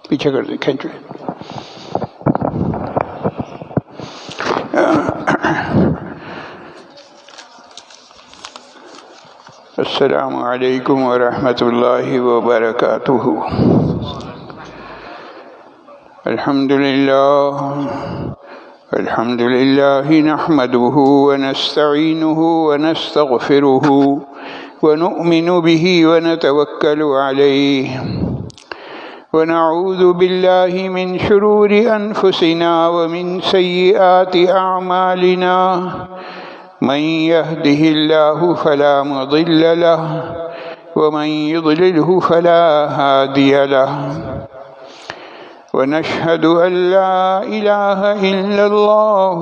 پیچھے کر دیں، کھینچ لیں۔ السلام علیکم ورحمۃ اللہ وبرکاتہ۔ الحمد للہ نحمده ونستعینه ونستغفره ونؤمن به ونتوکل علیہ ونعوذ باللہ من شرور انفسنا ومن سیئات اعمالنا، من يهده الله فلا مضل له ومن يضلله فلا هادي له، ونشهد أن لا إله إلا الله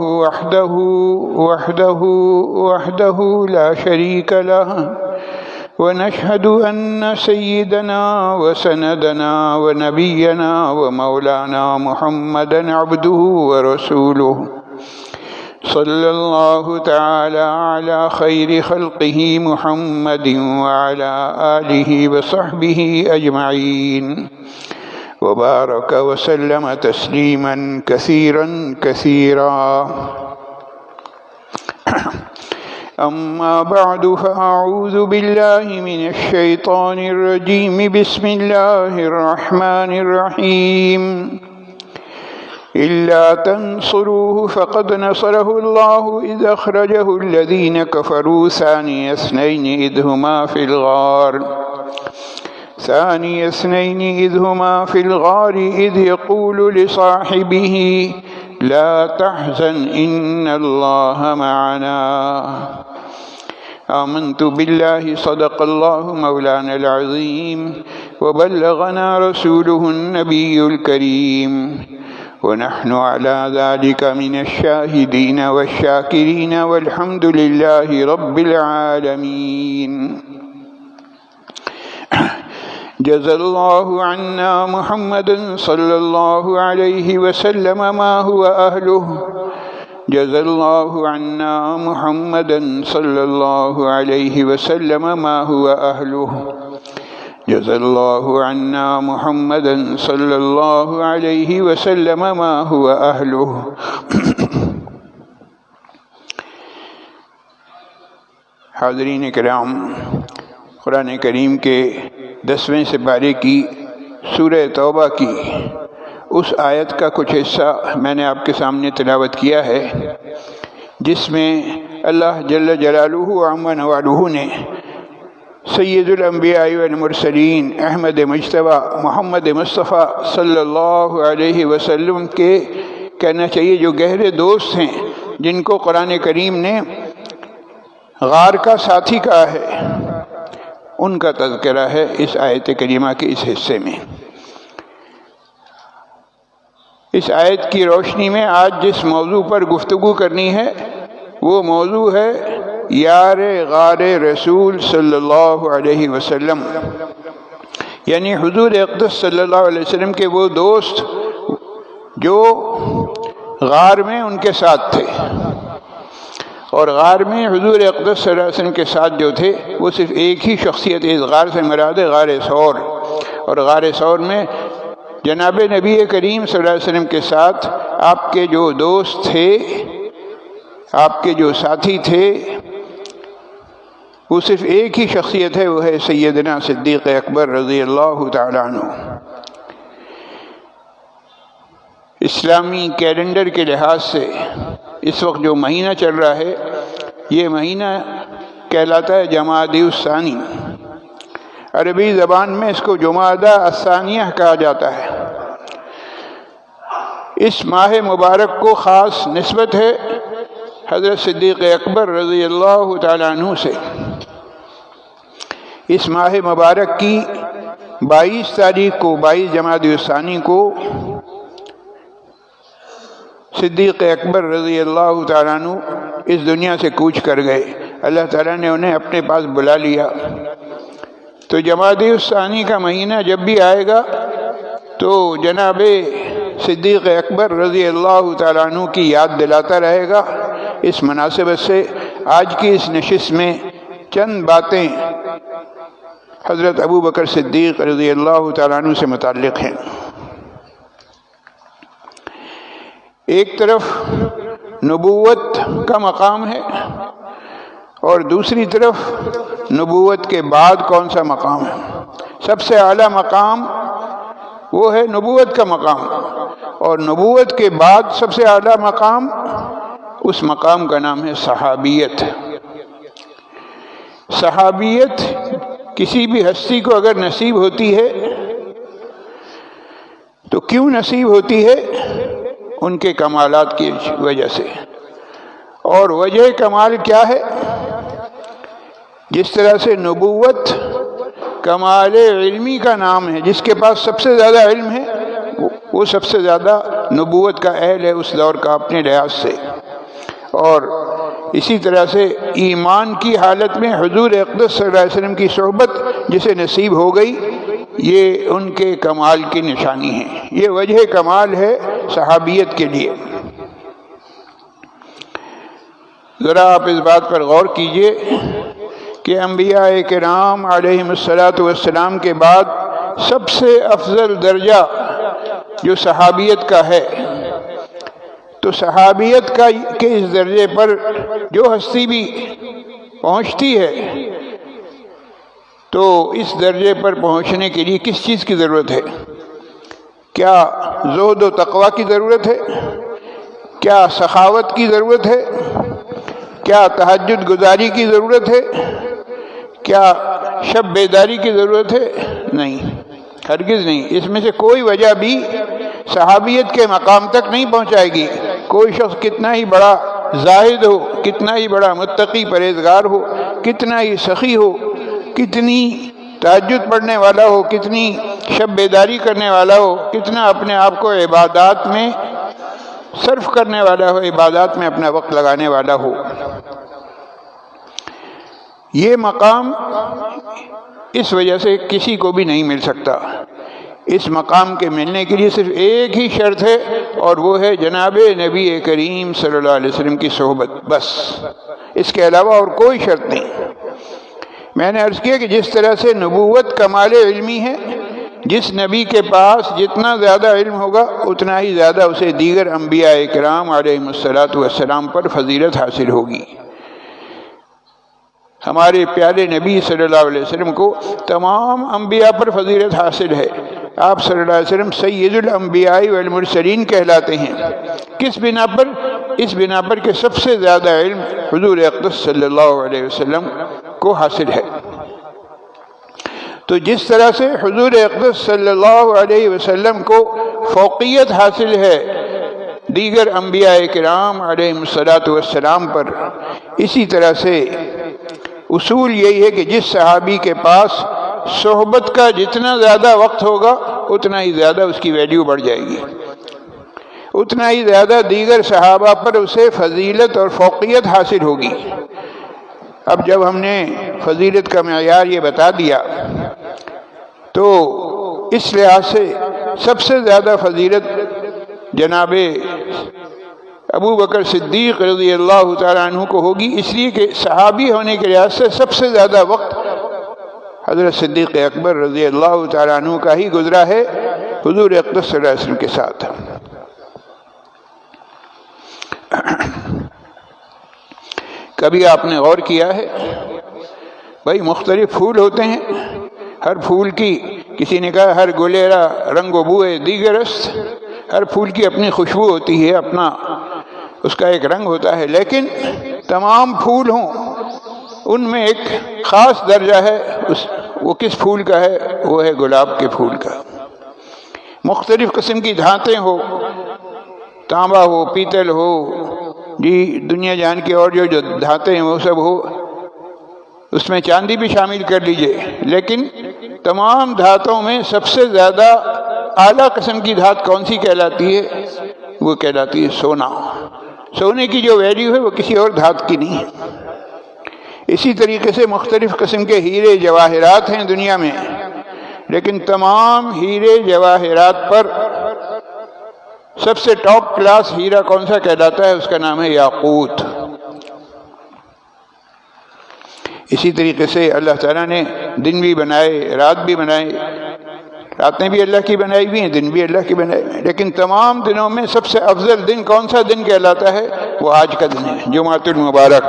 وحده لا شريك له، ونشهد أن سيدنا وسندنا ونبينا ومولانا محمدا عبده ورسوله، صلى الله تعالى على خير خلقه محمد وعلى آله وصحبه أجمعين، وبارك وسلم تسليما كثيرا كثيرا. أما بعد فأعوذ بالله من الشيطان الرجيم. بسم الله الرحمن الرحيم. إلا تنصروه فقد نصره الله إذ أخرجه الذين كفروا ثاني اثنين إذ هما في الغار إذ يقول لصاحبه لا تحزن إن الله معنا. آمنت بالله صدق الله مولانا العظيم وبلغنا رسوله النبي الكريم، ونحن على ذلك من الشاهدين والشاكرين والحمد لله رب العالمين. جزا الله عنا محمد صلى الله عليه وسلم ما هو أهله. جزا الله عنا محمدا صلى الله عليه وسلم ما هو أهله. جزا الله عنا محمدا صلى الله عليه وسلم ما هو أهله. حاضرین کرام، قرآن کریم کے 10ویں سپارے کی سورہ توبہ کی اس آیت کا کچھ حصہ میں نے آپ کے سامنے تلاوت کیا ہے، جس میں اللہ جل جلالہ وعظم نوالہ نے سید الانبیاء والمرسلین احمد مجتبیٰ محمد مصطفیٰ صلی اللہ علیہ وسلم کے کہنا چاہیے جو گہرے دوست ہیں، جن کو قرآن کریم نے غار کا ساتھی کہا ہے، ان کا تذکرہ ہے اس آیت کریمہ کے اس حصے میں. اس آیت کی روشنی میں آج جس موضوع پر گفتگو کرنی ہے وہ موضوع ہے یار غار رسول صلی اللہ علیہ وسلم، یعنی حضور اقدس صلی اللہ علیہ وسلم کے وہ دوست جو غار میں ان کے ساتھ تھے. اور غار میں حضور اقدس صلی اللہ علیہ وسلم کے ساتھ جو تھے وہ صرف ایک ہی شخصیت ہے. اس غار سے مراد ہے غار ثور، اور غار ثور میں جناب نبی کریم صلی اللہ علیہ وسلم کے ساتھ آپ کے جو دوست تھے، آپ کے جو ساتھی تھے، وہ صرف ایک ہی شخصیت ہے، وہ ہے سیدنا صدیق اکبر رضی اللہ تعالیٰ عنہ. اسلامی کیلنڈر کے لحاظ سے اس وقت جو مہینہ چل رہا ہے یہ مہینہ کہلاتا ہے جمادی الثانی. عربی زبان میں اس کو جمادہ الثانیہ کہا جاتا ہے. اس ماہ مبارک کو خاص نسبت ہے حضرت صدیق اکبر رضی اللہ تعالیٰ عنہ سے. اس ماہ مبارک کی 22 تاریخ کو، 22 جمادی الثانی کو صدیق اکبر رضی اللہ تعالیٰ عنہ اس دنیا سے کوچ کر گئے. اللہ تعالیٰ نے انہیں اپنے پاس بلا لیا. تو جمادی الثانی کا مہینہ جب بھی آئے گا تو جناب صدیق اکبر رضی اللہ تعالیٰ عنہ کی یاد دلاتا رہے گا. اس مناسبت سے آج کی اس نشست میں چند باتیں حضرت ابو بکر صدیق رضی اللہ تعالیٰ عنہ سے متعلق ہیں. ایک طرف نبوت کا مقام ہے اور دوسری طرف نبوت کے بعد کون سا مقام ہے۔ سب سے اعلیٰ مقام وہ ہے نبوت کا مقام، اور نبوت کے بعد سب سے اعلیٰ مقام، اس مقام کا نام ہے صحابیت۔ صحابیت کسی بھی ہستی کو اگر نصیب ہوتی ہے تو کیوں نصیب ہوتی ہے؟ ان کے کمالات کی وجہ سے۔ اور وجہ کمال کیا ہے؟ جس طرح سے نبوت کمال علمی کا نام ہے، جس کے پاس سب سے زیادہ علم ہے وہ سب سے زیادہ نبوت کا اہل ہے اس دور کا اپنے لحاظ سے۔ اور اسی طرح سے ایمان کی حالت میں حضور اقدس صلی اللہ علیہ وسلم کی صحبت جسے نصیب ہو گئی، یہ ان کے کمال کی نشانی ہے، یہ وجہ کمال ہے صحابیت کے لیے۔ ذرا آپ اس بات پر غور کیجئے کہ انبیاء کرام علیہم الصلاۃ والسلام کے بعد سب سے افضل درجہ جو صحابیت کا ہے، تو صحابیت کے اس درجے پر جو ہستی بھی پہنچتی ہے تو اس درجے پر پہنچنے کے لیے کس چیز کی ضرورت ہے؟ کیا زہد و تقوی کی ضرورت ہے؟ کیا سخاوت کی ضرورت ہے؟ کیا تہجد گزاری کی ضرورت ہے؟ کیا شب بیداری کی ضرورت ہے؟ نہیں، ہرگز نہیں۔ اس میں سے کوئی وجہ بھی صحابیت کے مقام تک نہیں پہنچائے گی۔ کوئی شخص کتنا ہی بڑا زاہد ہو، کتنا ہی بڑا متقی پرہیزگار ہو، کتنا ہی سخی ہو، کتنی تہجد پڑھنے والا ہو، کتنی شب بیداری کرنے والا ہو، کتنا اپنے آپ کو عبادات میں صرف کرنے والا ہو، عبادات میں اپنا وقت لگانے والا ہو، یہ مقام اس وجہ سے کسی کو بھی نہیں مل سکتا۔ اس مقام کے ملنے کے لیے صرف ایک ہی شرط ہے، اور وہ ہے جناب نبی کریم صلی اللہ علیہ وسلم کی صحبت، بس۔ اس کے علاوہ اور کوئی شرط نہیں۔ میں نے عرض کیا کہ جس طرح سے نبوت کمال علمی ہے، جس نبی کے پاس جتنا زیادہ علم ہوگا اتنا ہی زیادہ اسے دیگر انبیاء کرام علیہم الصلاۃ والسلام پر فضیلت حاصل ہوگی۔ ہمارے پیارے نبی صلی اللہ علیہ وسلم کو تمام انبیاء پر فضیلت حاصل ہے۔ آپ صلی اللہ علیہ وسلم سید الانبیاء والمرسلین کہلاتے ہیں۔ کس بنا پر؟ اس بنا پر کہ سب سے زیادہ علم حضور اقدس صلی اللہ علیہ وسلم کو حاصل ہے۔ تو جس طرح سے حضور اقدس صلی اللہ علیہ وسلم کو فوقیت حاصل ہے دیگر انبیاء کرام علیہم الصلاۃ والسلام پر، اسی طرح سے اصول یہی ہے کہ جس صحابی کے پاس صحبت کا جتنا زیادہ وقت ہوگا اتنا ہی زیادہ اس کی ویلیو بڑھ جائے گی، اتنا ہی زیادہ دیگر صحابہ پر اسے فضیلت اور فوقیت حاصل ہوگی۔ اب جب ہم نے فضیلت کا معیار یہ بتا دیا تو اس لحاظ سے سب سے زیادہ فضیلت جناب ابو بکر صدیق رضی اللہ تعالیٰ عنہ کو ہوگی، اس لیے کہ صحابی ہونے کے لحاظ سے سب سے زیادہ وقت حضرت صدیق اکبر رضی اللہ تعالیٰ عنہ کا ہی گزرا ہے حضور اقدس صلی اللہ علیہ وسلم کے ساتھ۔ کبھی آپ نے غور کیا ہے بھائی مختلف پھول ہوتے ہیں، ہر پھول کی، کسی نے کہا ہر گلیرا رنگ و بوئے دیگر است، ہر پھول کی اپنی خوشبو ہوتی ہے، اپنا اس کا ایک رنگ ہوتا ہے، لیکن تمام پھول ہوں ان میں ایک خاص درجہ ہے، وہ کس پھول کا ہے؟ وہ ہے گلاب کے پھول کا۔ مختلف قسم کی دھاتیں ہو، تانبا ہو، پیتل ہو، جی دنیا جان کی اور جو دھاتیں ہیں وہ سب ہو، اس میں چاندی بھی شامل کر لیجئے، لیکن تمام دھاتوں میں سب سے زیادہ اعلیٰ قسم کی دھات کون سی کہلاتی ہے؟ وہ کہلاتی ہے سونا۔ سونے کی جو ویلیو ہے وہ کسی اور دھات کی نہیں ہے۔ اسی طریقے سے مختلف قسم کے ہیرے جواہرات ہیں دنیا میں، لیکن تمام ہیرے جواہرات پر سب سے ٹاپ کلاس ہیرا کون سا کہلاتا ہے؟ اس کا نام ہے یاقوت۔ اسی طریقے سے اللہ تعالیٰ نے دن بھی بنائے، رات بھی بنائے، راتیں بھی اللہ کی بنائی ہوئی ہیں، دن بھی اللہ کی بنائی ہوئی ہیں، لیکن تمام دنوں میں سب سے افضل دن کون سا دن کہلاتا ہے؟ وہ آج کا دن ہے، جمعۃ المبارک۔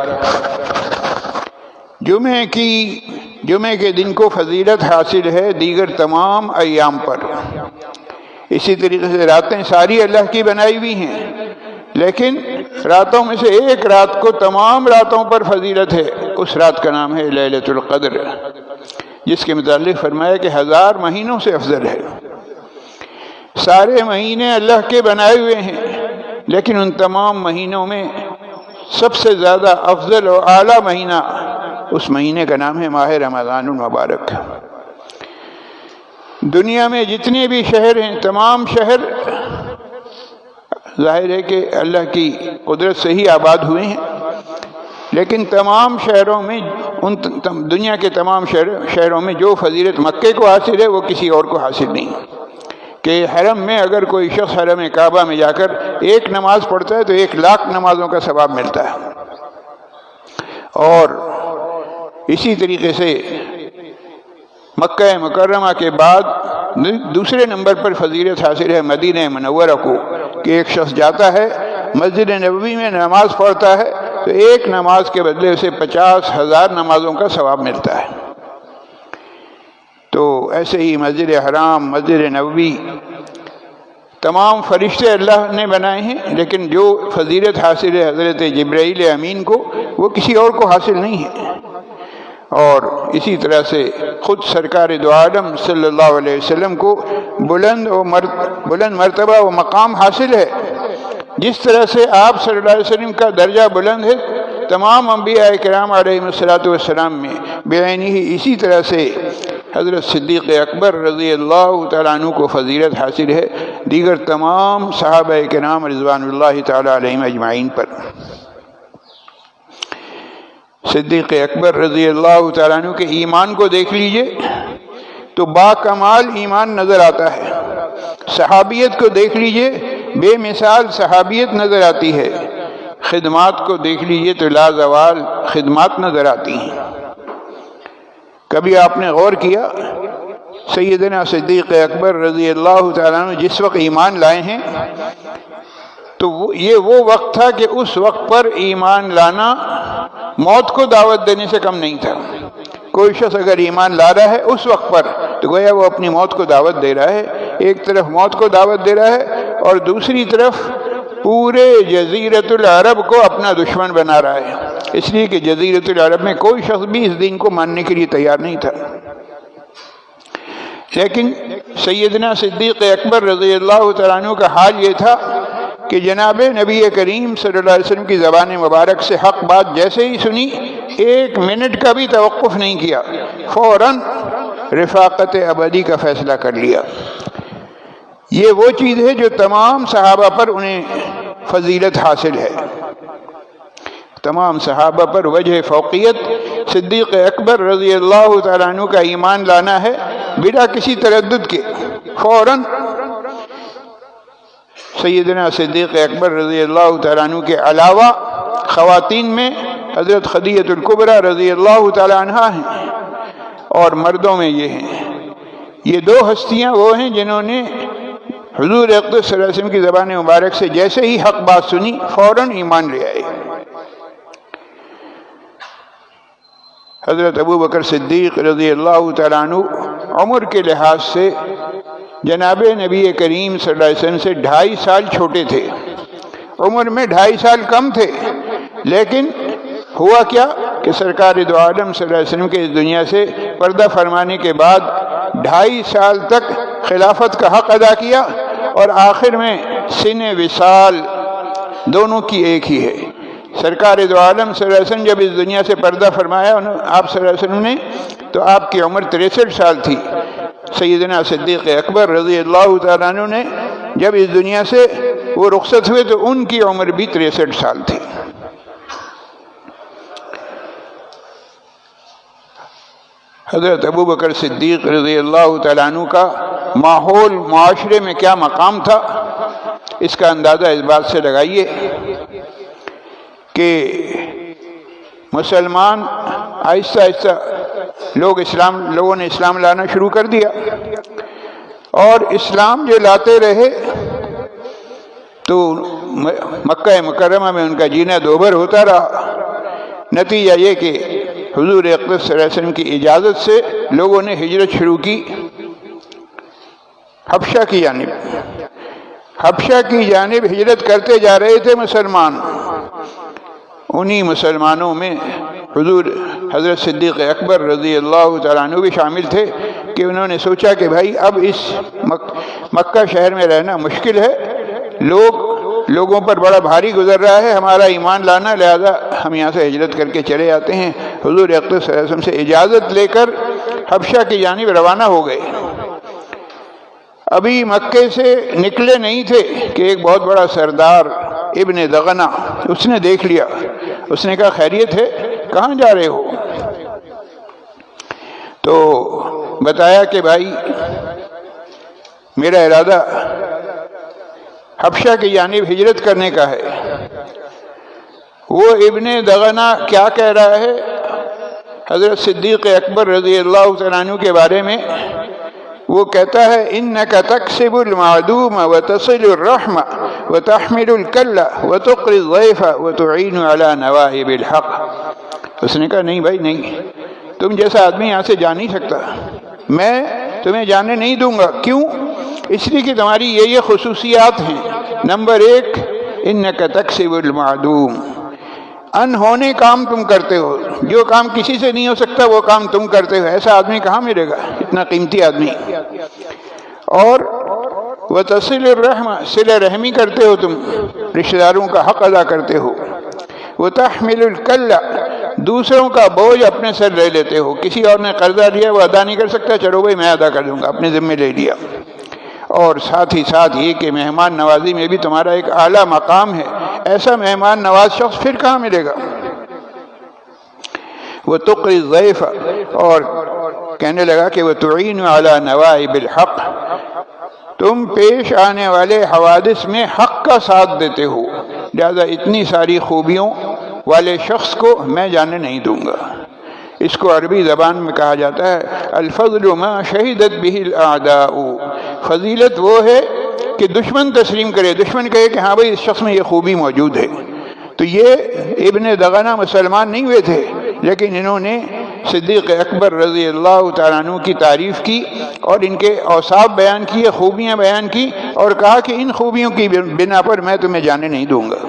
جمعے کے دن کو فضیلت حاصل ہے دیگر تمام ایام پر۔ اسی طریقے سے راتیں ساری اللہ کی بنائی ہوئی ہیں، لیکن راتوں میں سے ایک رات کو تمام راتوں پر فضیلت ہے، اس رات کا نام ہے لیلۃ القدر، جس کے متعلق فرمایا کہ 1000 مہینوں سے افضل ہے۔ سارے مہینے اللہ کے بنائے ہوئے ہیں، لیکن ان تمام مہینوں میں سب سے زیادہ افضل اور اعلیٰ مہینہ، اس مہینے کا نام ہے ماہ رمضان المبارک۔ دنیا میں جتنے بھی شہر ہیں، تمام شہر ظاہر ہے کہ اللہ کی قدرت سے ہی آباد ہوئے ہیں، لیکن تمام شہروں میں دنیا کے تمام شہروں میں جو فضیلت مکے کو حاصل ہے وہ کسی اور کو حاصل نہیں، کہ حرم میں اگر کوئی شخص حرم کعبہ میں جا کر ایک نماز پڑھتا ہے تو 1,00,000 نمازوں کا ثواب ملتا ہے۔ اور اسی طریقے سے مکہ مکرمہ کے بعد دوسرے نمبر پر فضیلت حاصل ہے مدینہ منورہ کو، کہ ایک شخص جاتا ہے مسجد نبوی میں نماز پڑھتا ہے تو ایک نماز کے بدلے اسے 50,000 نمازوں کا ثواب ملتا ہے۔ تو ایسے ہی مسجد حرام، مسجد نبوی، تمام فرشتے اللہ نے بنائے ہیں، لیکن جو فضیلت حاصل ہے حضرت جبرائیل امین کو، وہ کسی اور کو حاصل نہیں ہے۔ اور اسی طرح سے خود سرکار دو عالم صلی اللہ علیہ وسلم کو بلند مرتبہ و مقام حاصل ہے۔ جس طرح سے آپ صلی اللہ علیہ وسلم کا درجہ بلند ہے تمام انبیاء کرام علیہ السلام میں بعینی ہی، اسی طرح سے حضرت صدیق اکبر رضی اللہ تعالیٰ عنہ کو فضیلت حاصل ہے دیگر تمام صحابہ کرام رضوان اللہ تعالیٰ علیہم اجمعین پر۔ صدیق اکبر رضی اللہ تعالیٰ عنہ کے ایمان کو دیکھ لیجئے تو با کمال ایمان نظر آتا ہے۔ صحابیت کو دیکھ لیجئے، بے مثال صحابیت نظر آتی ہے۔ خدمات کو دیکھ لیجئے تو لازوال خدمات نظر آتی ہیں۔ کبھی آپ نے غور کیا سیدنا صدیق اکبر رضی اللہ تعالیٰ عنہ جس وقت ایمان لائے ہیں تو یہ وہ وقت تھا کہ اس وقت پر ایمان لانا موت کو دعوت دینے سے کم نہیں تھا۔ کوئی شخص اگر ایمان لا رہا ہے اس وقت پر تو گویا وہ اپنی موت کو دعوت دے رہا ہے۔ ایک طرف موت کو دعوت دے رہا ہے اور دوسری طرف پورے جزیرۃ العرب کو اپنا دشمن بنا رہا ہے، اس لیے کہ جزیرۃ العرب میں کوئی شخص بھی اس دین کو ماننے کے لیے تیار نہیں تھا۔ لیکن سیدنا صدیق اکبر رضی اللہ تعالیٰ عنہ کا حال یہ تھا کہ جناب نبی کریم صلی اللہ علیہ وسلم کی زبان مبارک سے حق بات جیسے ہی سنی، 1 منٹ کا بھی توقف نہیں کیا، فوراً رفاقت ابدی کا فیصلہ کر لیا۔ یہ وہ چیز ہے جو تمام صحابہ پر انہیں فضیلت حاصل ہے۔ تمام صحابہ پر وجہ فوقیت صدیق اکبر رضی اللہ تعالیٰ عنہ کا ایمان لانا ہے بلا کسی تردد کے۔ فوراً سیدنا صدیق اکبر رضی اللہ تعالیٰ عنہ کے علاوہ خواتین میں حضرت خدیجہ الکبریٰ رضی اللہ تعالیٰ عنہ ہیں، اور مردوں میں یہ ہیں۔ یہ 2 ہستیاں وہ ہیں جنہوں نے حضور اقدس صلی اللہ علیہ وسلم کی زبان مبارک سے جیسے ہی حق بات سنی فوراً ایمان لے آئے۔ حضرت ابو بکر صدیق رضی اللہ تعالیٰ عنہ عمر کے لحاظ سے جناب نبی کریم صلی اللہ علیہ وسلم سے 2.5 سال چھوٹے تھے، عمر میں 2.5 سال کم تھے، لیکن ہوا کیا کہ سرکار دو عالم صلی اللہ علیہ وسلم کے اس دنیا سے پردہ فرمانے کے بعد 2.5 سال تک خلافت کا حق ادا کیا، اور آخر میں سن وصال دونوں کی ایک ہی ہے۔ سرکار دو عالم صلی اللہ علیہ وسلم جب اس دنیا سے پردہ فرمایا آپ صلی اللہ علیہ وسلم نے تو آپ کی عمر 63 سال تھی۔ سیدنا صدیق اکبر رضی اللہ تعالیٰ عنہ نے جب اس دنیا سے وہ رخصت ہوئے تو ان کی عمر بھی 63 سال تھی۔ حضرت ابو بکر صدیق رضی اللہ تعالیٰ عنہ کا ماحول معاشرے میں کیا مقام تھا، اس کا اندازہ اس بات سے لگائیے کہ مسلمان آہستہ آہستہ لوگوں نے اسلام لانا شروع کر دیا۔ اور اسلام جو لاتے رہے تو مکہ مکرمہ میں ان کا جینا دوبھر ہوتا رہا۔ نتیجہ یہ کہ حضور اقدس صلی اللہ علیہ وسلم کی اجازت سے لوگوں نے ہجرت شروع کی حبشہ کی جانب۔ حبشہ کی جانب ہجرت کرتے جا رہے تھے مسلمان۔ انہی مسلمانوں میں حضور حضرت صدیق اکبر رضی اللہ تعالیٰ عنہ بھی شامل تھے کہ انہوں نے سوچا کہ بھائی اب اس مکہ شہر میں رہنا مشکل ہے، لوگوں پر بڑا بھاری گزر رہا ہے ہمارا ایمان لانا، لہذا ہم یہاں سے ہجرت کر کے چلے آتے ہیں۔ حضور اقدس صلی اللہ علیہ وسلم سے اجازت لے کر حبشہ کی جانب روانہ ہو گئے۔ ابھی مکے سے نکلے نہیں تھے کہ ایک بہت بڑا سردار ابن دغنہ اس نے دیکھ لیا۔ اس نے کہا خیریت ہے، کہاں جا رہے ہو؟ تو بتایا کہ بھائی میرا ارادہ حبشہ کی جانب ہجرت کرنے کا ہے۔ وہ ابن دغنہ کیا کہہ رہا ہے حضرت صدیق اکبر رضی اللہ تعالیٰ عنہ کے بارے میں؟ وہ کہتا ہے اِنَّكَ تَكْسِبُ الْمَعْدُومَ وَتَصِلُ الرَّحْمَ وَتَحْمِلُ الْكَلَّ وَتُقْرِي الضَّيْفَ وَتُعِينُ عَلَى نَوَائِبِ الْحَقِّ۔ اس نے کہا نہیں بھائی نہیں، تم جیسا آدمی یہاں سے جا نہیں سکتا، میں تمہیں جانے نہیں دوں گا۔ کیوں؟ اس لیے کہ تمہاری یہ خصوصیات ہیں۔ نمبر 1، اِنَّكَ تَكْسِبُ الْمَعْدُومَ، انہونے کام تم کرتے ہو، جو کام کسی سے نہیں ہو سکتا وہ کام تم کرتے ہو۔ ایسا آدمی کہاں ملے گا، اتنا قیمتی آدمی۔ اور وَتَصِلُ الرَّحْمَ، صلہ رحمی کرتے ہو، تم رشتہ داروں کا حق ادا کرتے ہو۔ وَتَحْمِلُ الْكَلَّ، دوسروں کا بوجھ اپنے سر لے لیتے ہو۔ کسی اور نے قرضہ لیا وہ ادا نہیں کر سکتا، چلو بھائی میں ادا کر دوں گا، اپنے ذمہ لے لیا۔ اور ساتھ ہی ساتھ یہ کہ مہمان نوازی میں بھی تمہارا ایک اعلیٰ مقام ہے، ایسا مہمان نواز شخص پھر کہاں ملے گا۔ وَتُقْرِي الضَّيْفَ، اور کہنے لگا کہ وَتُعِينُ عَلَى نَوَائِبِ الْحَقِّ، تم پیش آنے والے حوادث میں حق کا ساتھ دیتے ہو، لہذا اتنی ساری خوبیوں والے شخص کو میں جانے نہیں دوں گا۔ اس کو عربی زبان میں کہا جاتا ہے الفضل ما شہدت به الاعداء، فضیلت وہ ہے کہ دشمن تسلیم کرے، دشمن کہے کہ ہاں بھائی اس شخص میں یہ خوبی موجود ہے۔ تو یہ ابن دغنہ مسلمان نہیں ہوئے تھے، لیکن انہوں نے صدیق اکبر رضی اللہ تعالیٰ عنہ کی تعریف کی اور ان کے اوصاف بیان کیے، خوبیاں بیان کی، اور کہا کہ ان خوبیوں کی بنا پر میں تمہیں جانے نہیں دوں گا۔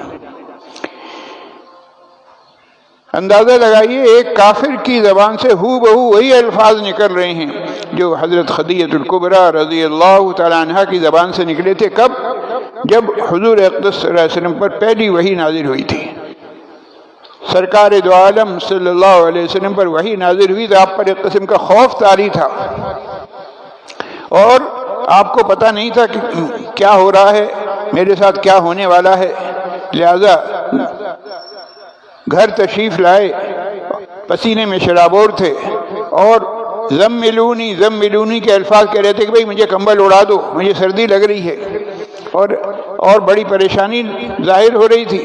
اندازہ لگائیے ایک کافر کی زبان سے ہو بہو وہی الفاظ نکل رہے ہیں جو حضرت خدیجہ الکبریٰ رضی اللہ تعالیٰ عنہا کی زبان سے نکلے تھے۔ کب؟ جب حضور اقدس صلی اللہ علیہ وسلم پر پہلی وحی نازل ہوئی تھی، سرکار دو عالم صلی اللہ علیہ وسلم پر وحی نازل ہوئی تو آپ پر ایک قسم کا خوف طاری تھا، اور آپ کو پتہ نہیں تھا کہ کیا ہو رہا ہے، میرے ساتھ کیا ہونے والا ہے۔ لہذا گھر تشریف لائے، پسینے میں شرابور تھے، اور زملونی زملونی کے الفاظ کہہ رہے تھے کہ بھئی مجھے کمبل اڑا دو، مجھے سردی لگ رہی ہے، اور بڑی پریشانی ظاہر ہو رہی تھی۔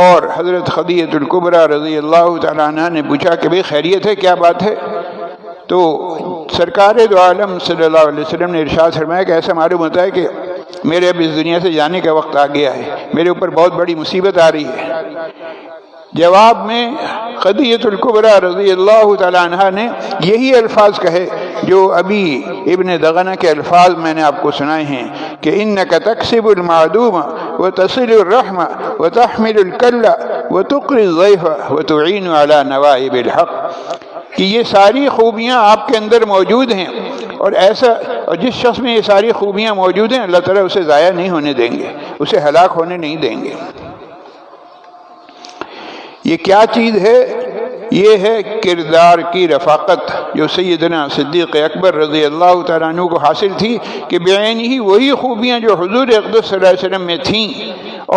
اور حضرت خدیجہ الکبریٰ رضی اللہ تعالیٰ عنہ نے پوچھا کہ بھئی خیریت ہے، کیا بات ہے؟ تو سرکار دو عالم صلی اللہ علیہ وسلم نے ارشاد فرمایا کہ ایسا معلوم ہوتا ہے کہ میرے اب اس دنیا سے جانے کا وقت آ گیا ہے، میرے اوپر بہت بڑی مصیبت آ رہی ہے۔ جواب میں خدیجہ الکبریٰ رضی اللہ تعالیٰ عنہ نے یہی الفاظ کہے جو ابھی ابن دغنہ کے الفاظ میں نے آپ کو سنائے ہیں کہ اِنَّكَ تَكْسِبُ الْمَعْدُومَ وَتَصِلُ الرَّحْمَ وَتَحْمِلُ الْكَلَّ وَتُقْرِي الضَّيْفَ وَتُعِينُ عَلَى نَوَائِبِ الْحَقِّ، کہ یہ ساری خوبیاں آپ کے اندر موجود ہیں، اور جس شخص میں یہ ساری خوبیاں موجود ہیں اللہ تعالیٰ اسے ضائع نہیں ہونے دیں گے، اسے ہلاک ہونے نہیں دیں گے۔ یہ کیا چیز ہے؟ یہ ہے کردار کی رفاقت جو سیدنا صدیق اکبر رضی اللہ تعالیٰ عنہ کو حاصل تھی، کہ بعین ہی وہی خوبیاں جو حضور اقدس صلی اللہ علیہ وسلم میں تھیں،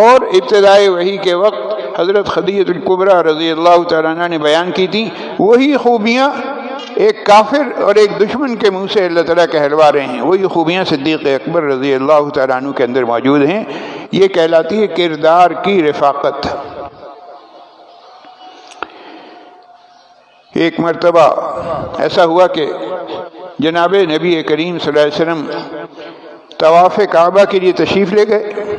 اور ابتدائی وحی کے وقت حضرت خدیجہ الکبریٰ رضی اللہ تعالیٰ عنہ نے بیان کی تھیں، وہی خوبیاں ایک کافر اور ایک دشمن کے منہ سے اللہ تعالیٰ کہلوا رہے ہیں، وہی خوبیاں صدیق اکبر رضی اللہ تعالیٰ عنہ کے اندر موجود ہیں۔ یہ کہلاتی ہے کردار کی رفاقت۔ ایک مرتبہ ایسا ہوا کہ جناب نبی کریم صلی اللہ علیہ وسلم طواف کعبہ کے لیے تشریف لے گئے۔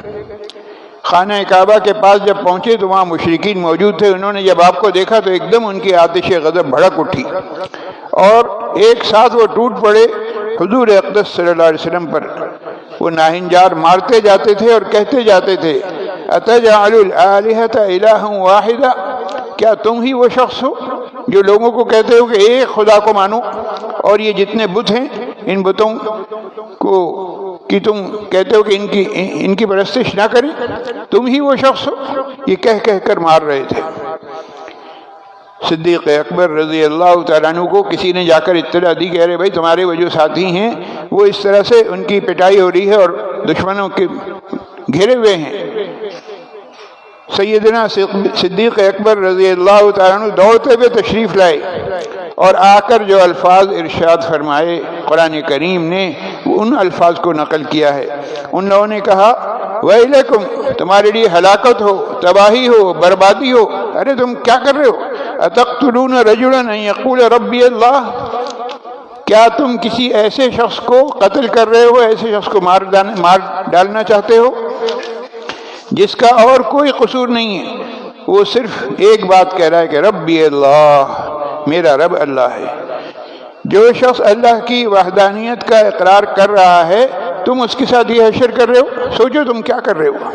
خانہ کعبہ کے پاس جب پہنچے تو وہاں مشرکین موجود تھے۔ انہوں نے جب آپ کو دیکھا تو ایک دم ان کی آتش غضب بھڑک اٹھی اور ایک ساتھ وہ ٹوٹ پڑے حضور اقدس صلی اللہ علیہ وسلم پر۔ وہ ناہنجار مارتے جاتے تھے اور کہتے جاتے تھے اتجعل الآلہۃ الہا واحدا، کیا تم ہی وہ شخص ہو جو لوگوں کو کہتے ہو کہ ایک خدا کو مانو، اور یہ جتنے بت ہیں ان بتوں کو کہ تم کہتے ہو کہ ان کی پرستش نہ کریں، تم ہی وہ شخص ہو؟ یہ کہہ کہہ کر مار رہے تھے۔ صدیق اکبر رضی اللہ تعالیٰ عنہ کو کسی نے جا کر اطلاع دی کہ ارے بھائی تمہارے وہ جو ساتھی ہیں وہ اس طرح سے ان کی پٹائی ہو رہی ہے اور دشمنوں کے گھیرے ہوئے ہیں۔ سیدنا صدیق اکبر رضی اللہ تعالیٰ عنہ دوڑتے ہوئے تشریف لائے اور آ کر جو الفاظ ارشاد فرمائے قرآن کریم نے ان الفاظ کو نقل کیا ہے۔ ان لوگوں نے کہا ویلکم، تمہارے لیے ہلاکت ہو، تباہی ہو، بربادی ہو، ارے تم کیا کر رہے ہو؟ اتقتلون رجلا ان یقول ربی اللہ، کیا تم کسی ایسے شخص کو قتل کر رہے ہو، ایسے شخص کو مار ڈالنا چاہتے ہو جس کا اور کوئی قصور نہیں ہے، وہ صرف ایک بات کہہ رہا ہے کہ ربی اللہ، میرا رب اللہ ہے۔ جو شخص اللہ کی وحدانیت کا اقرار کر رہا ہے تم اس کے ساتھ یہ حشر کر رہے ہو، سوچو تم کیا کر رہے ہو۔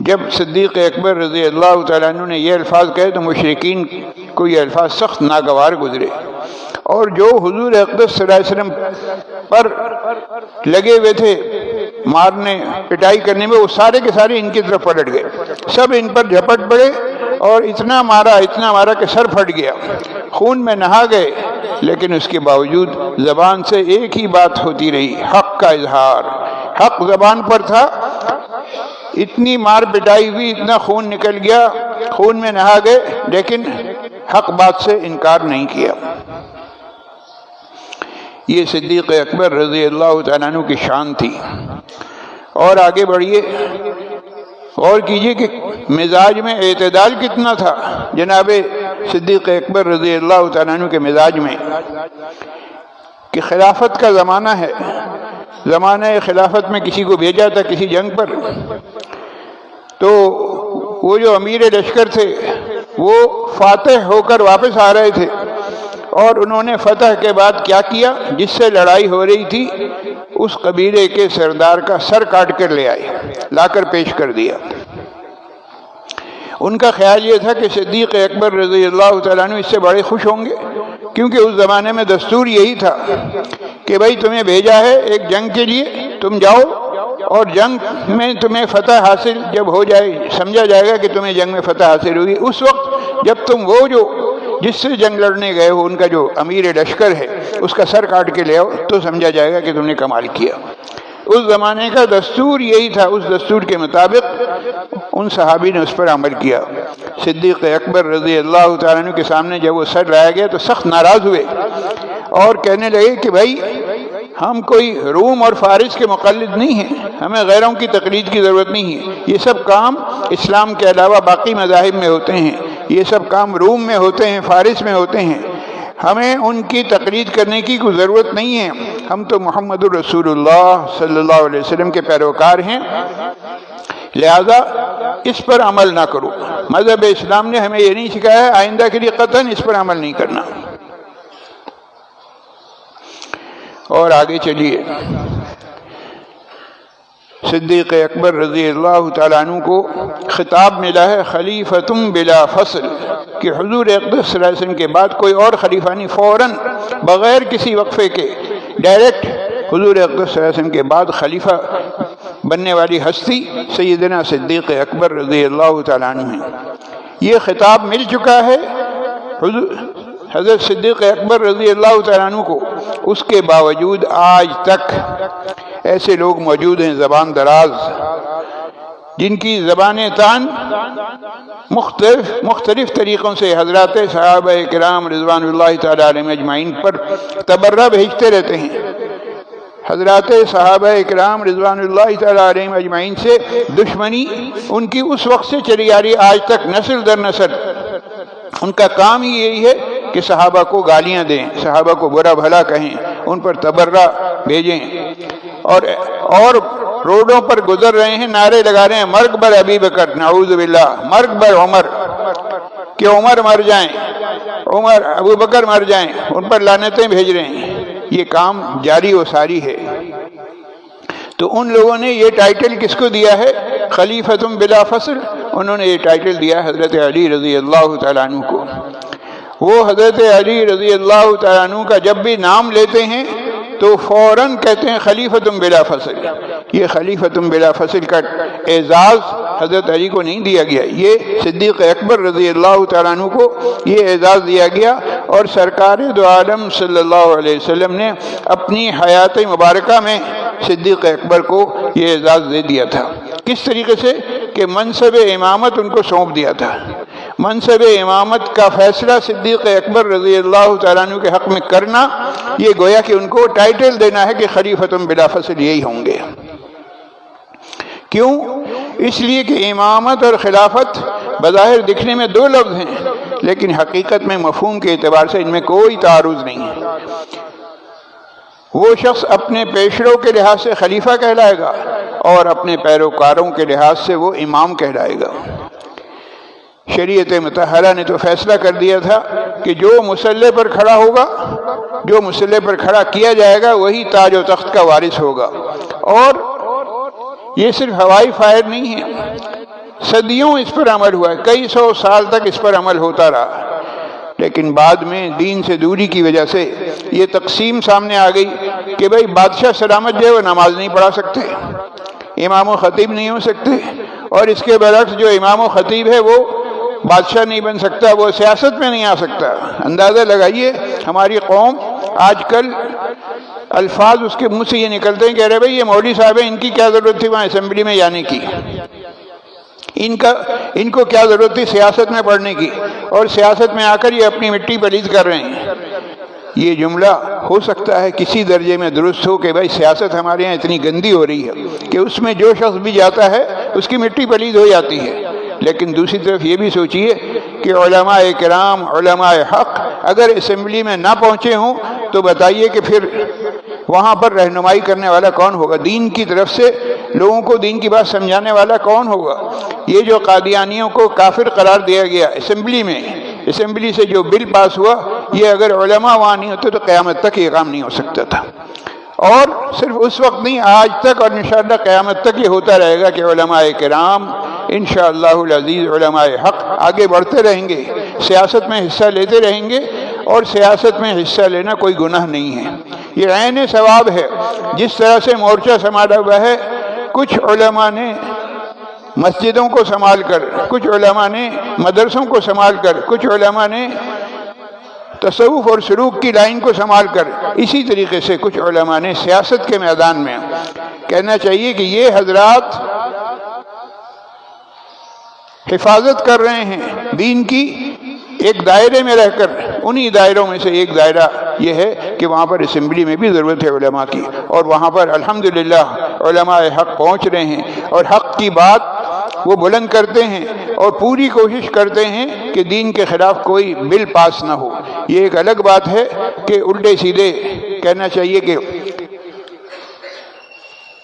جب صدیق اکبر رضی اللہ تعالیٰ عنہ نے یہ الفاظ کہے تو مشرکین کو یہ الفاظ سخت ناگوار گزرے، اور جو حضور اقدس صلی اللہ علیہ وسلم پر لگے ہوئے تھے مارنے پٹائی کرنے میں، وہ سارے کے سارے ان کی طرف پلٹ گئے، سب ان پر جھپٹ پڑے اور اتنا مارا کہ سر پھٹ گیا، خون میں نہا گئے، لیکن اس کے باوجود زبان سے ایک ہی بات ہوتی رہی، حق کا اظہار۔ حق زبان پر تھا، اتنی مار پٹائی ہوئی، اتنا خون نکل گیا، خون میں نہا گئے، لیکن حق بات سے انکار نہیں کیا۔ یہ صدیق اکبر رضی اللہ تعالیٰ عنہ کی شان تھی۔ اور آگے بڑھیے، غور کیجئے کہ مزاج میں اعتدال کتنا تھا جناب صدیق اکبر رضی اللہ تعالیٰ عنہ کے مزاج میں، کہ خلافت کا زمانہ ہے، زمانہ خلافت میں کسی کو بھیجا تھا کسی جنگ پر، تو وہ جو امیر لشکر تھے وہ فاتح ہو کر واپس آ رہے تھے، اور انہوں نے فتح کے بعد کیا کیا، جس سے لڑائی ہو رہی تھی اس قبیلے کے سردار کا سر کاٹ کر لے آئے، لا کر پیش کر دیا۔ ان کا خیال یہ تھا کہ صدیق اکبر رضی اللہ تعالیٰ عنہ اس سے بڑے خوش ہوں گے، کیونکہ اس زمانے میں دستور یہی تھا کہ بھائی تمہیں بھیجا ہے ایک جنگ کے لیے، تم جاؤ اور جنگ میں تمہیں فتح حاصل جب ہو جائے، سمجھا جائے گا کہ تمہیں جنگ میں فتح حاصل ہوئی، اس وقت جب تم وہ جو جس سے جنگ لڑنے گئے ہو ان کا جو امیر لشکر ہے اس کا سر کاٹ کے لے آؤ، تو سمجھا جائے گا کہ تم نے کمال کیا۔ اس زمانے کا دستور یہی تھا، اس دستور کے مطابق ان صحابی نے اس پر عمل کیا۔ صدیق اکبر رضی اللہ تعالیٰ عنہ کے سامنے جب وہ سر لایا گیا تو سخت ناراض ہوئے اور کہنے لگے کہ بھائی ہم کوئی روم اور فارس کے مقلد نہیں ہیں، ہمیں غیروں کی تقلید کی ضرورت نہیں ہے، یہ سب کام اسلام کے علاوہ باقی مذاہب میں ہوتے ہیں، یہ سب کام روم میں ہوتے ہیں، فارس میں ہوتے ہیں، ہمیں ان کی تقلید کرنے کی کوئی ضرورت نہیں ہے، ہم تو محمد الرسول اللہ صلی اللہ علیہ وسلم کے پیروکار ہیں، لہذا اس پر عمل نہ کرو۔ مذہب اسلام نے ہمیں یہ نہیں سکھایا ہے، آئندہ کے لیے قطعاً اس پر عمل نہیں کرنا۔ اور آگے چلیے، صدیق اکبر رضی اللہ تعالیٰ عنہ کو خطاب ملا ہے خلیفتم بلا فصل، کہ حضور اقدس صلی اللہ علیہ وسلم کے بعد کوئی اور خلیفہ نہیں، فوراً بغیر کسی وقفے کے ڈائریکٹ حضور اقدس صلی اللہ علیہ وسلم کے بعد خلیفہ بننے والی ہستی سیدنا صدیق اکبر رضی اللہ تعالیٰ عنہ ہیں۔ یہ خطاب مل چکا ہے حضرت صدیق اکبر رضی اللہ تعالیٰ عنہ کو، اس کے باوجود آج تک ایسے لوگ موجود ہیں زبان دراز، جن کی زبان تان مختلف طریقوں سے حضرات صحابہ کرام رضوان اللہ تعالی علیہم اجمعین پر تبرہ بھیجتے رہتے ہیں۔ حضرات صحابہ کرام رضوان اللہ تعالی علیہم اجمعین سے دشمنی ان کی اس وقت سے چلی آ رہی آج تک، نسل در نسل۔ ان کا کام ہی یہی ہے کہ کہ صحابہ کو گالیاں دیں، صحابہ کو برا بھلا کہیں، ان پر تبرہ بھیجیں، اور روڈوں پر گزر رہے ہیں، نعرے لگا رہے ہیں مرگ بر ابی بکر، نعوذ باللہ، مرگ بر عمر، کہ عمر مر جائیں، عمر ابو بکر مر جائیں، ان پر لعنتیں بھیج رہے ہیں۔ یہ کام جاری و ساری ہے۔ تو ان لوگوں نے یہ ٹائٹل کس کو دیا ہے؟ خلیفتم بلا فصل، انہوں نے یہ ٹائٹل دیا حضرت علی رضی اللہ تعالیٰ عنہ کو۔ وہ حضرت علی رضی اللہ تعالیٰ عنہ کا جب بھی نام لیتے ہیں تو فوراً کہتے ہیں خلیفتم بلا فصل۔ یہ خلیفتم بلا فصل کا اعزاز حضرت علی کو نہیں دیا گیا، یہ صدیق اکبر رضی اللہ تعالیٰ عنہ کو یہ اعزاز دیا گیا، اور سرکار دو عالم صلی اللہ علیہ وسلم نے اپنی حیات مبارکہ میں صدیق اکبر کو یہ اعزاز دے دیا تھا۔ کس طریقے سے؟ کہ منصب امامت ان کو سونپ دیا تھا۔ منصب امامت کا فیصلہ صدیق اکبر رضی اللہ تعالیٰ عنہ کے حق میں کرنا، یہ گویا کہ ان کو ٹائٹل دینا ہے کہ خلیفتم بلا فصل یہی ہوں گے۔ کیوں؟ اس لیے کہ امامت اور خلافت بظاہر دکھنے میں دو لفظ ہیں، لیکن حقیقت میں مفہوم کے اعتبار سے ان میں کوئی تعارض نہیں ہے۔ وہ شخص اپنے پیشروں کے لحاظ سے خلیفہ کہلائے گا، اور اپنے پیروکاروں کے لحاظ سے وہ امام کہلائے گا۔ شریعت مطہرہ نے تو فیصلہ کر دیا تھا کہ جو مصلی پر کھڑا ہوگا، جو مصلی پر کھڑا کیا جائے گا، وہی تاج و تخت کا وارث ہوگا۔ اور یہ صرف ہوائی فائر نہیں ہے، صدیوں اس پر عمل ہوا ہے، کئی سو سال تک اس پر عمل ہوتا رہا، لیکن بعد میں دین سے دوری کی وجہ سے یہ تقسیم سامنے آ گئی کہ بھئی بادشاہ سلامت جو ہے وہ نماز نہیں پڑھا سکتے، امام و خطیب نہیں ہو سکتے، اور اس کے برعکس جو امام و خطیب ہے وہ بادشاہ نہیں بن سکتا، وہ سیاست میں نہیں آ سکتا۔ اندازہ لگائیے ہماری قوم آج کل الفاظ اس کے منہ سے یہ نکلتے ہیں کہ ارے بھائی یہ مولوی صاحب ہیں، ان کی کیا ضرورت تھی وہاں اسمبلی میں جانے کی، ان کو کیا ضرورت تھی سیاست میں پڑھنے کی، اور سیاست میں آ کر یہ اپنی مٹی پلید کر رہے ہیں۔ یہ جملہ ہو سکتا ہے کسی درجے میں درست ہو کہ بھائی سیاست ہمارے یہاں اتنی گندی ہو رہی ہے کہ اس میں جو شخص بھی جاتا ہے اس کی مٹی پلید ہو جاتی ہے، لیکن دوسری طرف یہ بھی سوچئے کہ علماء کرام، علماء حق اگر اسمبلی میں نہ پہنچے ہوں تو بتائیے کہ پھر وہاں پر رہنمائی کرنے والا کون ہوگا؟ دین کی طرف سے لوگوں کو دین کی بات سمجھانے والا کون ہوگا؟ یہ جو قادیانیوں کو کافر قرار دیا گیا اسمبلی میں، اسمبلی سے جو بل پاس ہوا، یہ اگر علماء وہاں نہیں ہوتے تو قیامت تک یہ کام نہیں ہو سکتا تھا۔ اور صرف اس وقت نہیں، آج تک اور انشاءاللہ قیامت تک یہ ہوتا رہے گا کہ علماء کرام انشاءاللہ العزیز، علماء حق آگے بڑھتے رہیں گے، سیاست میں حصہ لیتے رہیں گے، اور سیاست میں حصہ لینا کوئی گناہ نہیں ہے، یہ عین ثواب ہے۔ جس طرح سے مورچہ سنبھالا ہوا ہے، کچھ علماء نے مسجدوں کو سنبھال کر، کچھ علماء نے مدرسوں کو سنبھال کر، کچھ علماء نے تصوف اور سلوک کی لائن کو سنبھال کر، اسی طریقے سے کچھ علماء نے سیاست کے میدان میں۔ کہنا چاہیے کہ یہ حضرات حفاظت کر رہے ہیں دین کی ایک دائرے میں رہ کر۔ انہی دائروں میں سے ایک دائرہ یہ ہے کہ وہاں پر اسمبلی میں بھی ضرورت ہے علماء کی، اور وہاں پر الحمدللہ علماء حق پہنچ رہے ہیں اور حق کی بات وہ بلند کرتے ہیں، اور پوری کوشش کرتے ہیں کہ دین کے خلاف کوئی بل پاس نہ ہو۔ یہ ایک الگ بات ہے کہ الٹے سیدھے کہنا چاہیے کہ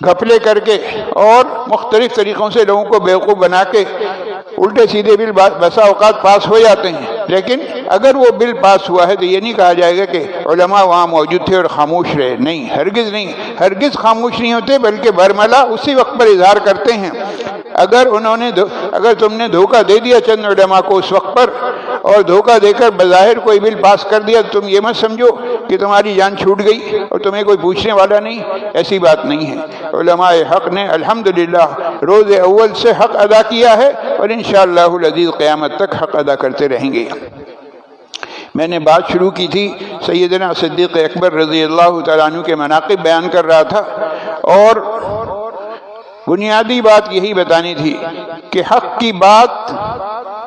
گھپلے کر کے اور مختلف طریقوں سے لوگوں کو بیوقوف بنا کے الٹے سیدھے بل بسا اوقات پاس ہو جاتے ہیں، لیکن اگر وہ بل پاس ہوا ہے تو یہ نہیں کہا جائے گا کہ علماء وہاں موجود تھے اور خاموش رہے، نہیں، ہرگز نہیں، ہرگز خاموش نہیں ہوتے، بلکہ برملا اسی وقت پر اظہار کرتے ہیں۔ اگر تم نے دھوکہ دے دیا چند علماء کو اس وقت پر، اور دھوکہ دے کر بظاہر کوئی بل پاس کر دیا، تو تم یہ مت سمجھو کہ تمہاری جان چھوٹ گئی اور تمہیں کوئی پوچھنے والا نہیں، ایسی بات نہیں ہے۔ علماء حق نے الحمدللہ روز اول سے حق ادا کیا ہے، اور انشاءاللہ العزیز قیامت تک حق ادا کرتے رہیں گے۔ میں نے بات شروع کی تھی سیدنا صدیق اکبر رضی اللہ تعالیٰ عنہ کے مناقب بیان کر رہا تھا، اور بنیادی بات یہی بتانی تھی کہ حق کی بات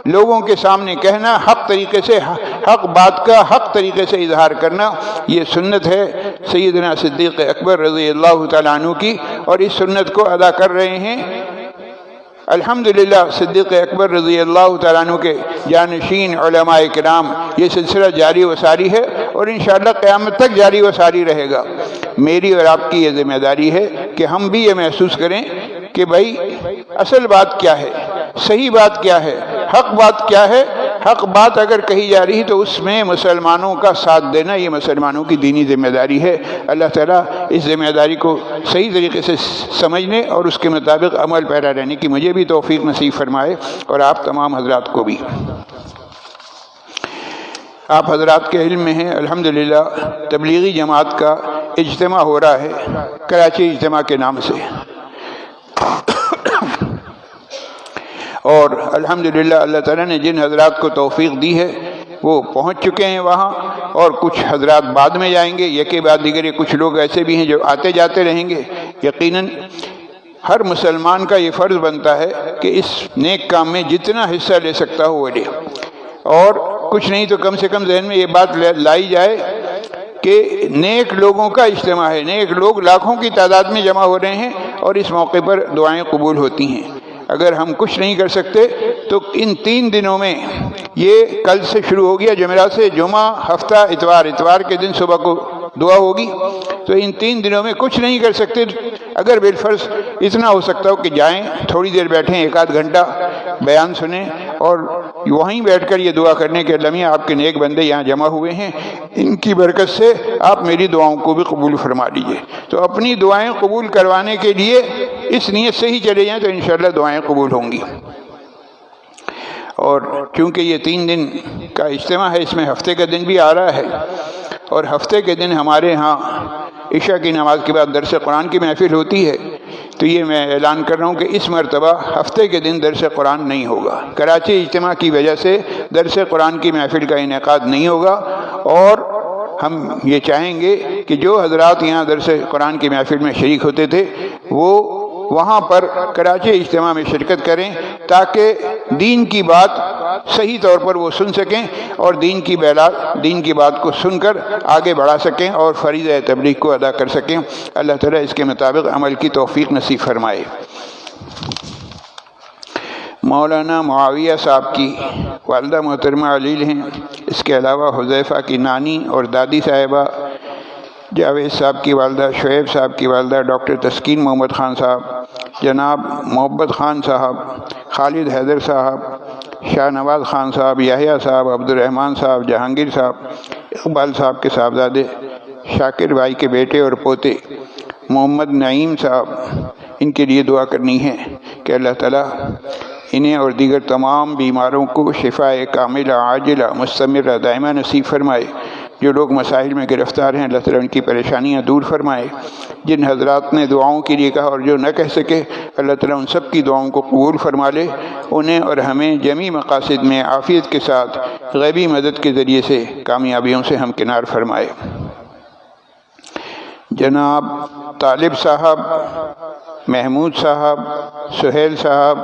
لوگوں کے سامنے کہنا، حق طریقے سے حق بات کا حق طریقے سے اظہار کرنا، یہ سنت ہے سیدنا صدیق اکبر رضی اللہ تعالیٰ عنہ کی، اور اس سنت کو ادا کر رہے ہیں الحمدللہ صدیق اکبر رضی اللہ تعالیٰ عنہ کے جانشین علماء کرام یہ سلسلہ جاری و ساری ہے اور انشاءاللہ قیامت تک جاری و ساری رہے گا۔ میری اور آپ کی یہ ذمہ داری ہے کہ ہم بھی یہ محسوس کریں کہ بھائی اصل بات کیا ہے، صحیح بات کیا ہے، حق بات کیا ہے۔ حق بات اگر کہی جا رہی تو اس میں مسلمانوں کا ساتھ دینا یہ مسلمانوں کی دینی ذمہ داری ہے۔ اللہ تعالیٰ اس ذمہ داری کو صحیح طریقے سے سمجھنے اور اس کے مطابق عمل پیرا رہنے کی مجھے بھی توفیق نصیب فرمائے اور آپ تمام حضرات کو بھی۔ آپ حضرات کے علم میں ہیں الحمدللہ تبلیغی جماعت کا اجتماع ہو رہا ہے کراچی اجتماع کے نام سے، اور الحمدللہ اللہ تعالیٰ نے جن حضرات کو توفیق دی ہے وہ پہنچ چکے ہیں وہاں، اور کچھ حضرات بعد میں جائیں گے، یکے بعد دیگرے کچھ لوگ ایسے بھی ہیں جو آتے جاتے رہیں گے۔ یقیناً ہر مسلمان کا یہ فرض بنتا ہے کہ اس نیک کام میں جتنا حصہ لے سکتا ہو وہ لے، اور کچھ نہیں تو کم سے کم ذہن میں یہ بات لائی جائے کہ نیک لوگوں کا اجتماع ہے، نیک لوگ لاکھوں کی تعداد میں جمع ہو رہے ہیں اور اس موقع پر دعائیں قبول ہوتی ہیں۔ اگر ہم کچھ نہیں کر سکتے تو ان 3 دنوں میں، یہ کل سے شروع ہو گیا جمعرات سے، جمعہ، ہفتہ، اتوار کے دن صبح کو دعا ہوگی، تو ان 3 دنوں میں کچھ نہیں کر سکتے، اگر بالفرض اتنا ہو سکتا ہو کہ جائیں، تھوڑی دیر بیٹھیں، 1 آدھ گھنٹہ بیان سنیں اور وہیں بیٹھ کر یہ دعا کرنے کے اللہ میاں آپ کے نیک بندے یہاں جمع ہوئے ہیں، ان کی برکت سے آپ میری دعاؤں کو بھی قبول فرما لیجئے۔ تو اپنی دعائیں قبول کروانے کے لیے اس نیت سے ہی چلے جائیں تو انشاءاللہ دعائیں قبول ہوں گی۔ اور چونکہ یہ 3 دن کا اجتماع ہے، اس میں ہفتے کا دن بھی آ رہا ہے، اور ہفتے کے دن ہمارے ہاں عشاء کی نماز کے بعد درس قرآن کی محفل ہوتی ہے، تو یہ میں اعلان کر رہا ہوں کہ اس مرتبہ ہفتے کے دن درس قرآن نہیں ہوگا۔ کراچی اجتماع کی وجہ سے درس قرآن کی محفل کا انعقاد نہیں ہوگا، اور ہم یہ چاہیں گے کہ جو حضرات یہاں درس قرآن کی محفل میں شریک ہوتے تھے وہ وہاں پر کراچی اجتماع میں شرکت کریں، تاکہ دین کی بات صحیح طور پر وہ سن سکیں اور دین کی بات کو سن کر آگے بڑھا سکیں اور فریضہ تبلیغ کو ادا کر سکیں۔ اللہ تعالیٰ اس کے مطابق عمل کی توفیق نصیب فرمائے۔ مولانا معاویہ صاحب کی والدہ محترمہ علیل ہیں، اس کے علاوہ حذیفہ کی نانی اور دادی صاحبہ، جاوید صاحب کی والدہ، شعیب صاحب کی والدہ ڈاکٹر تسکین محمد خان صاحب، جناب محبت خان صاحب، خالد حیدر صاحب، شاہ نواز خان صاحب، یحییٰ صاحب، عبد الرحمن صاحب، جہانگیر صاحب، اقبال صاحب کے صاحبزادے، شاکر بھائی کے بیٹے اور پوتے، محمد نعیم صاحب، ان کے لیے دعا کرنی ہے کہ اللہ تعالیٰ انہیں اور دیگر تمام بیماروں کو شفاء کاملہ عاجلہ مستمرہ دائمہ نصیب فرمائے۔ جو لوگ مسائل میں گرفتار ہیں اللہ تعالیٰ ان کی پریشانیاں دور فرمائے۔ جن حضرات نے دعاؤں کے لیے کہا اور جو نہ کہہ سکے اللہ تعالیٰ ان سب کی دعاؤں کو قبول فرما لے، انہیں اور ہمیں جمیع مقاصد میں عافیت کے ساتھ غیبی مدد کے ذریعے سے کامیابیوں سے ہمکنار فرمائے۔ جناب طالب صاحب، محمود صاحب، سہیل صاحب،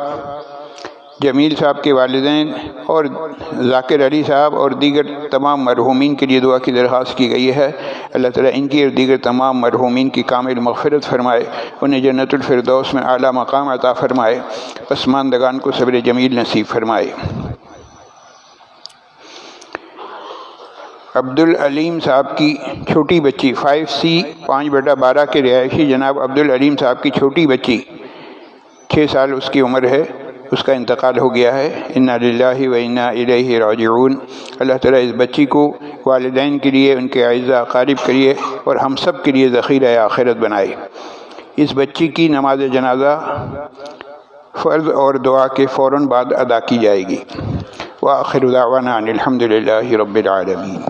جمیل صاحب کے والدین اور ذاکر علی صاحب اور دیگر تمام مرحومین کے لیے دعا کی درخواست کی گئی ہے۔ اللہ تعالیٰ ان کی اور دیگر تمام مرحومین کی کامل مغفرت فرمائے، انہیں جنت الفردوس میں اعلیٰ مقام عطا فرمائے، پسماندگان کو صبر جمیل نصیب فرمائے۔ عبدالعلیم صاحب کی چھوٹی بچی 5C 5/12 کے رہائشی جناب عبدالعلیم صاحب کی چھوٹی بچی 6 سال اس کی عمر ہے، اس کا انتقال ہو گیا ہے۔ انا للہ و انا الیہ راجعون۔ اللہ تعالیٰ اس بچی کو والدین کے لیے، ان کے اعزاء اقارب کے لیے اور ہم سب کے لیے ذخیرہ آخرت بنائے۔ اس بچی کی نماز جنازہ فرض اور دعا کے فوراً بعد ادا کی جائے گی۔ وآخر دعوانا ان الحمد للہ رب العالمین۔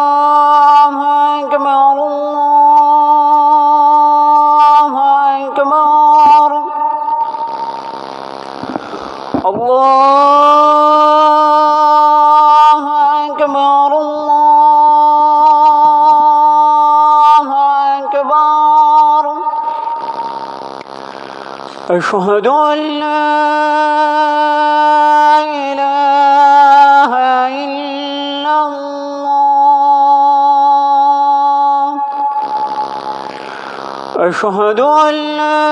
الله أكبر الله أكبر الله أكبر الله أكبر أشهد أن لا إله إلا الله أشهد أن لا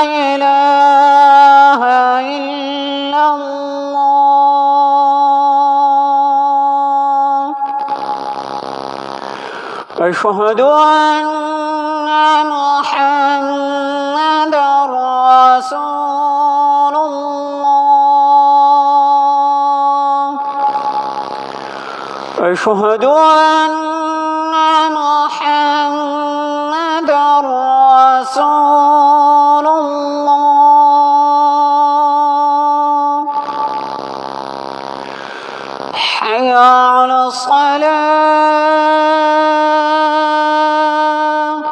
إله إلا الله أشهد أن محمدًا رسول الله أشهد أن محمدًا رسول الله حي على الصلاة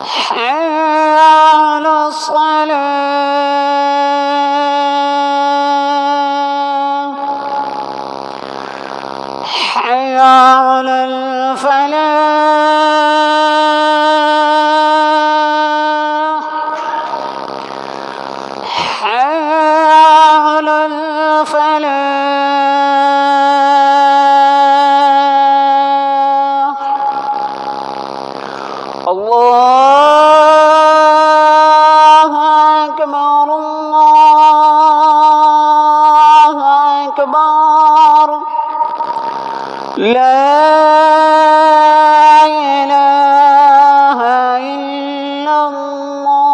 حي على الصلاة حي على الفلاح حي على الفلاح الله أكبر الله أكبر لا إله إلا الله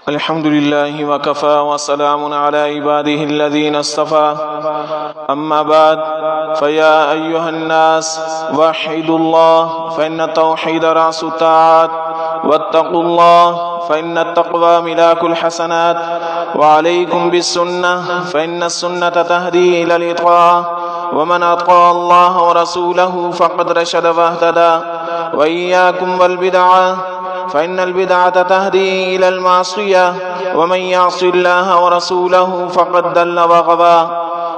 الحمد لله وكفى وسلام على عباده الذين اصطفى أما بعد فيا أيها الناس وحدوا الله فإن التوحيد رأس الطاعات واتقوا الله فإن التقوى ملاك الحسنات وعليكم بالسنة فإن السنة تهدي إلى الإطاعة ومن أطاع الله ورسوله فقد رشد واهتدى وإياكم والبدعة فإن البدعة تهدي إلى المعصية ومن يعص الله ورسوله فقد ضل وغوى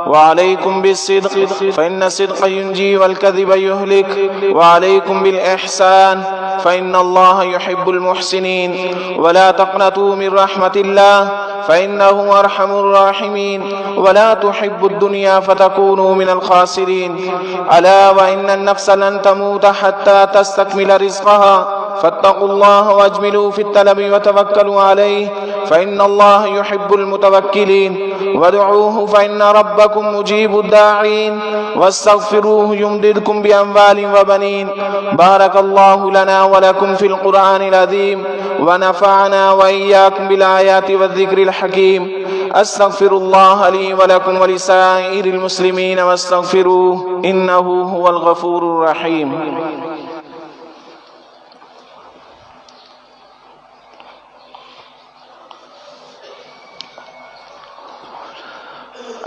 وعليكم بالصدق فإن الصدق ينجي والكذب يهلك وعليكم بالإحسان فإن الله يحب المحسنين ولا تقنطوا من رحمة الله فإنه أرحم الراحمين ولا تحبوا الدنيا فتكونوا من الخاسرين ألا وإن النفس لن تموت حتى تستكمل رزقها فاتقوا الله واجملوا في الطلب وتوكلوا عليه فإن الله يحب المتوكلين وادعوه فإن ربكم مجيب الداعين واستغفروه يمددكم بأموال وبنين بارك الله لنا ولكم في القرآن العظيم ونفعنا وإياكم بالآيات والذكر الحكيم أستغفر الله لي ولكم ولسائر المسلمين واستغفروه إنه هو الغفور الرحيم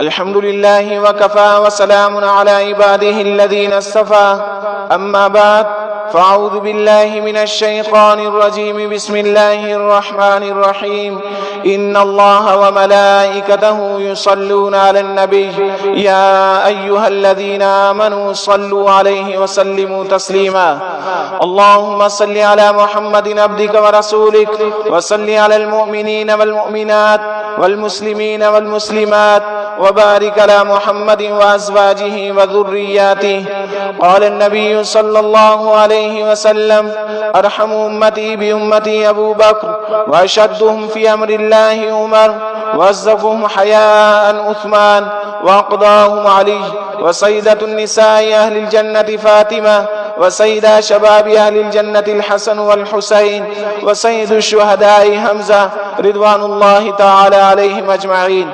الحمد لله وكفى وسلام على عباده الذين اصطفى أما بعد فأعوذ بالله من الشيطان الرجيم بسم الله الرحمن الرحيم إن الله وملائكته يصلون على النبي يا أيها الذين آمنوا صلوا عليه وسلموا تسليما اللهم صل على محمد عبدك ورسولك وصل على المؤمنين والمؤمنات والمسلمين والمسلمات وبارك على محمد وأزواجه وذرياته قال النبي صلى الله عليه وسلم أرحم أمتي بأمتي أبو بكر وأشدهم في أمر الله عمر وأصدقهم حياء عثمان وأقضاهم علي وسيدة النساء أهل الجنة فاطمة وسيد شباب أهل الجنة الحسن والحسين وسيد الشهداء حمزة رضوان الله تعالى عليهم أجمعين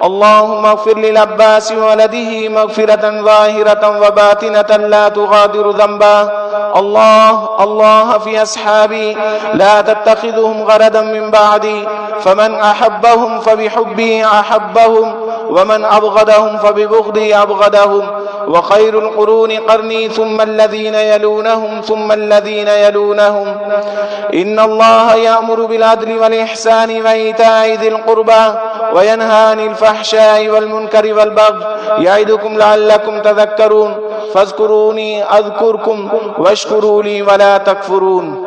اللهم اغفر للعباس وولده مغفرة ظاهرة وباطنة لا تغادر ذنبا. الله في أصحابي لا تتخذهم غرضا من بعدي، فمن أحبهم فبحبي أحبهم، ومن أبغضهم فببغضي أبغضهم، وخير القرون قرني ثم الذين يلونهم ثم الذين يلونهم. إن الله يأمر بالعدل والإحسان وإيتاء ذي القربى وينهى عن الفحشاء والمنكر والبغي يعظكم لعلكم تذكرون. فاذكروني أذكركم واشكروا لي ولا تكفرون.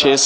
6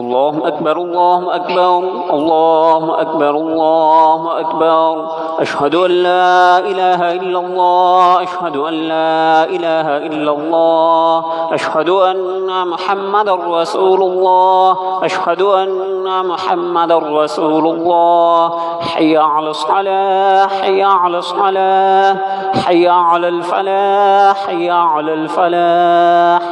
الله أكبر الله أكبر الله أكبر الله أكبر. أشهد أن لا إله إلا الله أشهد أن لا إله إلا الله أشهد أن محمد رسول الله أشهد أن محمد رسول الله. حي على الصلاة حي على الصلاة حي على الفلاح حي على الفلاح.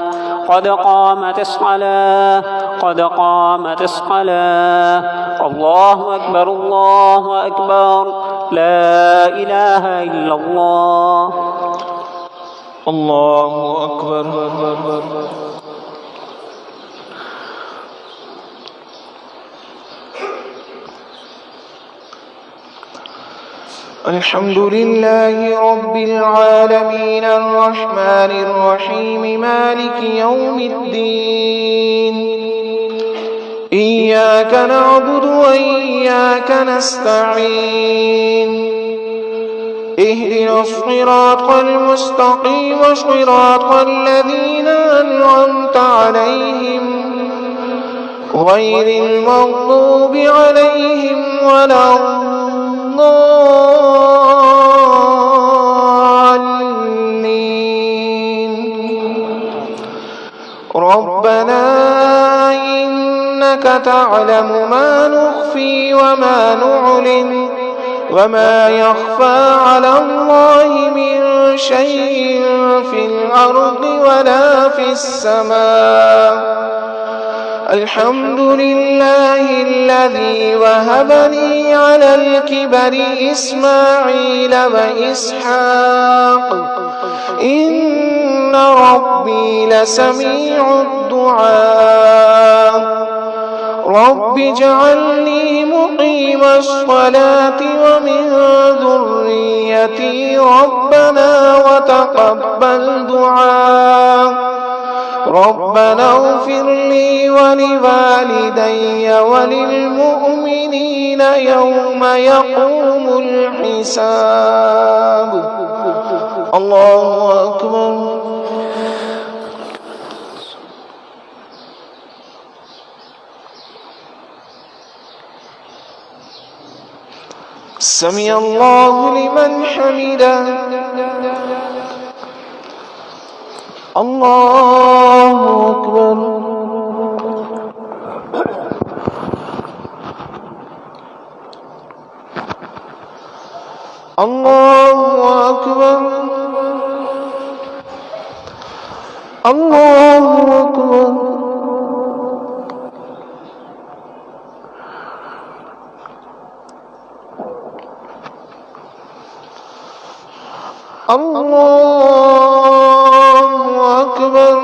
قد قامت الصلاة قد قامت الصلاة. الله أكبر الله أكبر لا إله إلا الله. الله أكبر. الحمد لله رب العالمين الرحمن الرحيم مالك يوم الدين. إياك نعبد وإياك نستعين. اهدنا الصراط المستقيم صراط الذين أنعمت عليهم غير المغضوب عليهم ولا الضالين. ربنا إنك تعلم ما نخفي وما نعلن وما يخفى على الله من شيء في الأرض ولا في السماء. الحمد لله الذي وهب لي على الكبر إسماعيل وإسحاق إن ربي لسميع الدعاء. رب اجعلني مقيم الصلاة ومن ذريتي ربنا وتقبل دعاء. ربنا اغفر لي ولوالدي وللمؤمنين يوم يقوم الحساب. الله أكبر. سمع الله لمن حمده. الله أكبر. الله أكبر. الله أكبر. الله أكبر.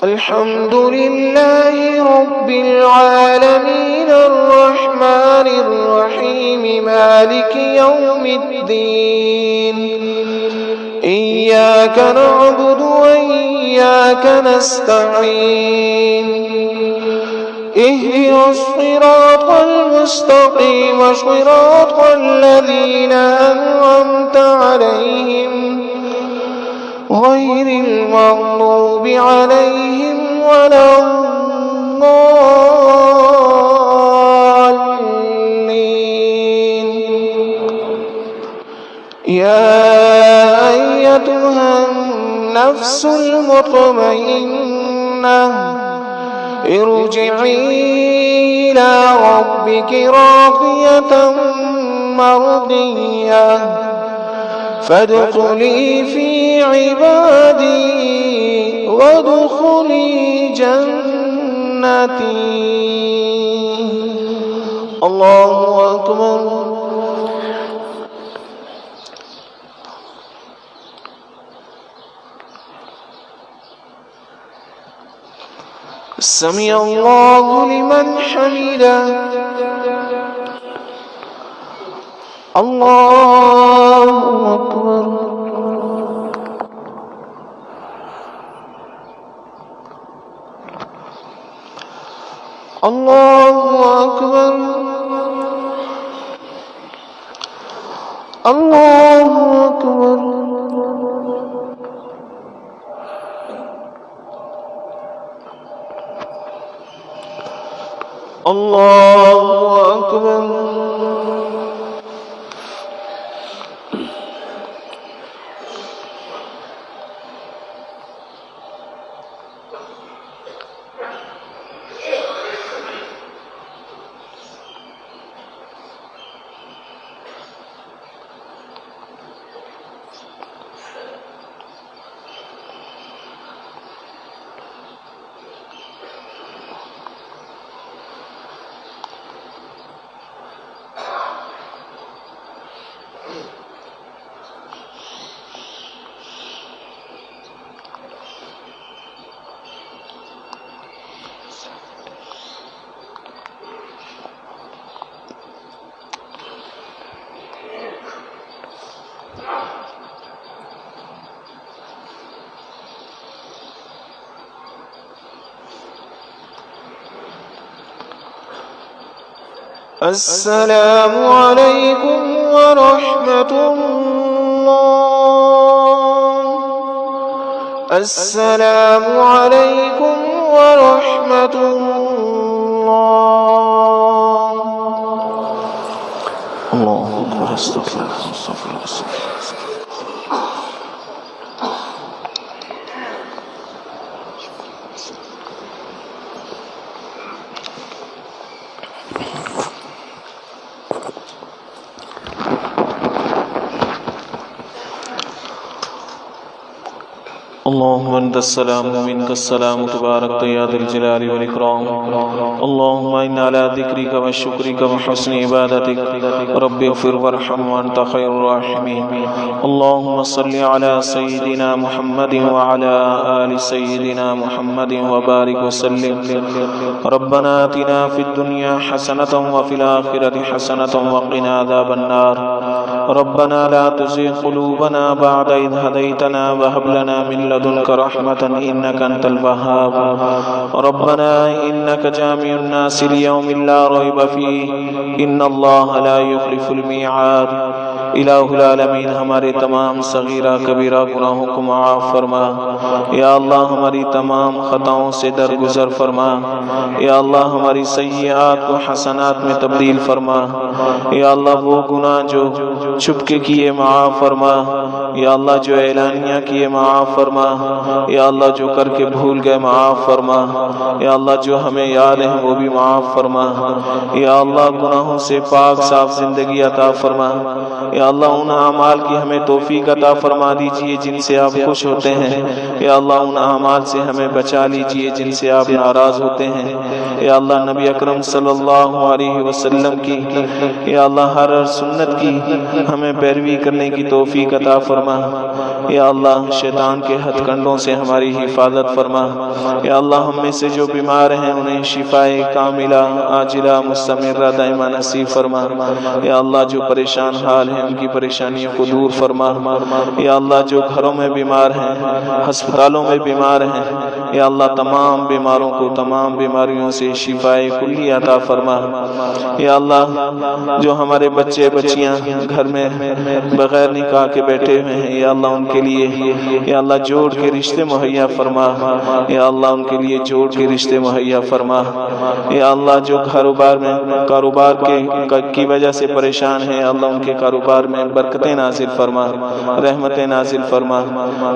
الحمد لله رب العالمين الرحمن الرحيم مالك يوم الدين. إياك نعبد وإياك نستعين. اهدنا الصراط المستقيم صراط الذين أنعمت عليهم غير المغضوب عليهم ولا الضالين. يا نفس المطمئنة ارجعي إلى ربك راضية مرضية فادخلي في عبادي وادخلي جنتي. الله أكبر. سمع الله لمن حمده. الله أكبر. الله أكبر. الله أكبر. الله أكبر. السلام عليكم ورحمة الله. السلام عليكم ورحمة الله. الله أكبر. استغفر الله. استغفر الله. اللهم انت السلام ومنك السلام تبارك يا ذا الجلال والإكرام. اللهم إنا على ذكرك وشكرك وحسن عبادتك رب اغفر وارحم وأنت خير الراحمين. اللهم صل على سيدنا محمد وعلى آل سيدنا محمد وبارك وسلم. ربنا آتنا في الدنيا حسنة وفي الآخرة حسنة وقنا عذاب النار. ربنا لا تزغ قلوبنا بعد إذ هديتنا وهب لنا من لدنك رحمة إنك أنت الوهاب. ربنا إنك جامع الناس ليوم لا ريب فيه إن الله لا يخلف الميعاد. الہ العالمین ہمارے تمام صغیرہ کبیرہ گناہوں کو معاف فرما. یا اللہ ہماری تمام خطاؤں سے درگزر فرما. یا اللہ ہماری سیئات کو حسنات میں تبدیل فرما. یا اللہ وہ گناہ جو چھپ کے کیے معاف فرما. یا اللہ جو اعلانیہ کیے معاف فرما. یا اللہ جو کر کے بھول گئے معاف فرما. یا اللہ جو ہمیں یاد ہے وہ بھی معاف فرما. یا اللہ گناہوں سے پاک صاف زندگی عطا فرما. یا اللہ ان اعمال کی ہمیں توفیق عطا فرما دیجئے جن سے آپ خوش ہوتے ہیں. یا اللہ ان اعمال سے ہمیں بچا لیجئے جن سے آپ ناراض ہوتے ہیں. یا اللہ نبی اکرم صلی اللہ علیہ وسلم کی یا اللہ ہر سنت کی ہمیں پیروی کرنے کی توفیق عطا فرما. یا اللہ شیطان کے ہتھ کنڈوں سے ہماری حفاظت فرما. یا اللہ ہم میں سے جو بیمار ہیں انہیں شفائے کاملہ عاجلہ مستمرہ دائمہ نصیب فرما. یا اللہ جو پریشان حال ہیں ان کی پریشانیوں کو دور فرما. یا اللہ جو گھروں میں بیمار ہیں ہسپتالوں میں بیمار ہیں یا اللہ تمام بیماروں کو تمام بیماریوں سے شفاء کلی عطا فرما۔ یا اللہ جو ہمارے بچے بچیاں گھر میں بغیر نکاح کے بیٹھے ہوئے ہیں، یا اللہ ان کے لیے یا اللہ جوڑ کے رشتے مہیا فرما، یا اللہ ان کے لیے جوڑ کے رشتے مہیا فرما۔ یا اللہ جو کاروبار کی وجہ سے پریشان ہیں، اللہ ان کے کاروبار میں برکتیں نازل فرما، رحمتیں نازل فرما۔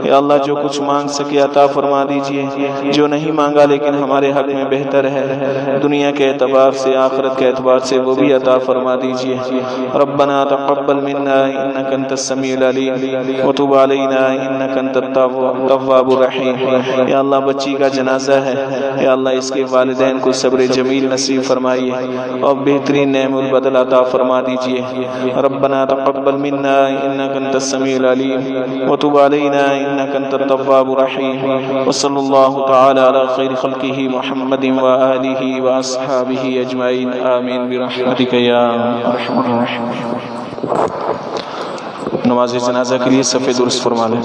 یا اللہ جو کچھ مانگ سکے عطا فرما دیجئے، جو نہیں مانگا لیکن ہمارے حق میں بہتر ہے دنیا کے اعتبار سے آخرت کے اعتبار سے، وہ بھی عطا فرما دیجئے۔ ربنا تقبل منا انك انت السميع العليم وتب علينا انك انت التواب الرحیم۔ یا اللہ بچی کا جنازہ ہے، یا اللہ اس کے والدین کو صبر جمیل نصیب فرمائیے اور بہترین نعم البدل عطا فرما دیجئے۔ ربنا تقبل منا انك انت السميع العليم وتب علينا انك انت التواب الرحیم۔ وصلی اللہ تعالی علی خیر خلقہ محمد وآلہ واصحابہ اجمعین، آمین برحمتک یا ارحم الراحمین۔ نماز جنازہ کے لیے صف درست فرما لیں۔